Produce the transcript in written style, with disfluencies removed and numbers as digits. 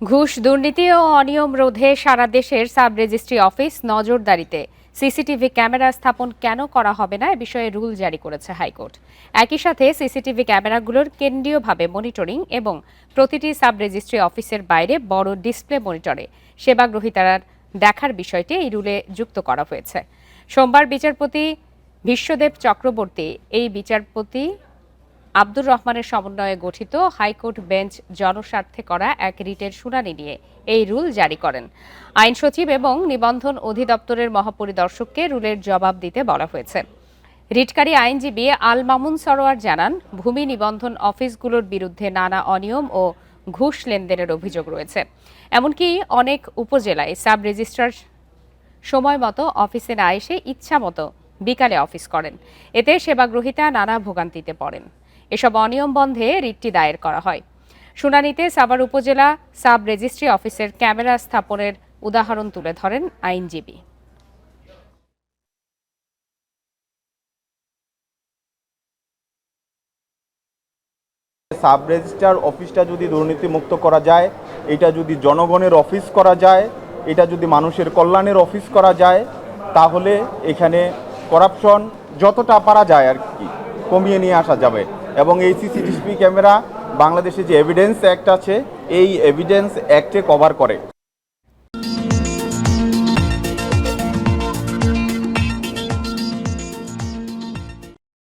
ঘুষ, দুর্নীতি ও অনিয়ম রোধে সারা দেশের সাব রেজিস্ট্রি অফিস নজরদারিতে সিসিটিভি ক্যামেরা স্থাপন কেন করা হবে না এ বিষয়ে রুল জারি করেছে হাইকোর্ট। একই সাথে সিসিটিভি ক্যামেরাগুলোর কেন্দ্রীয়ভাবে মনিটরিং এবং প্রতিটি সাব রেজিস্ট্রি অফিসের বাইরে বড় ডিসপ্লে মনিটরে সেবাগ্রহীতারা দেখার বিষয়টি এই রুলে যুক্ত করা হয়েছে। সোমবার বিচারপতি বিশ্বদেব চক্রবর্তী এই বিচারপতি আব্দুর রহমানের সমন্বয়ে গঠিত হাইকোর্ট বেঞ্চ জনস্বার্থে করা এক রিটের শুনানি নিয়ে এই রুল জারি করেন। আইন সচিব এবং নিবন্ধন অধিদপ্তরের মহাপরিদর্শককে রুলের জবাব দিতে বলা হয়েছে। রিটকারী আইনজীবী আল মামুন সরোয়ার জানান, ভূমি নিবন্ধন অফিসগুলোর বিরুদ্ধে নানা অনিয়ম ও ঘুষ লেনদেনের অভিযোগ রয়েছে। এমনকি অনেক উপজেলায় সাব রেজিস্ট্রার সময় মতো অফিসে না এসে ইচ্ছা মতো বিকালে অফিস করেন। এতে সেবাগ্রহীতা নানা ভোগান্তিতে পড়েন। এসব অনিয়ম বন্ধে রিটটি দায়ের করা হয়। শুনানিতে সাভার উপজেলা সাব রেজিস্ট্রি অফিসের ক্যামেরা স্থাপনের উদাহরণ তুলে ধরেন আইনজীবী। সাব রেজিস্ট্রার অফিসটা যদি দুর্নীতিমুক্ত করা যায়, এটা যদি জনগণের অফিস করা যায়, এটা যদি মানুষের কল্যাণের অফিস করা যায়, তাহলে এখানে করাপশন যতটা পারা যায় আর কি কমিয়ে নিয়ে আসা যাবে। এবং এই সিসিটিভি ক্যামেরা বাংলাদেশে যে এভিডেন্স অ্যাক্ট আছে, এই এভিডেন্স অ্যাক্টে কভার করে।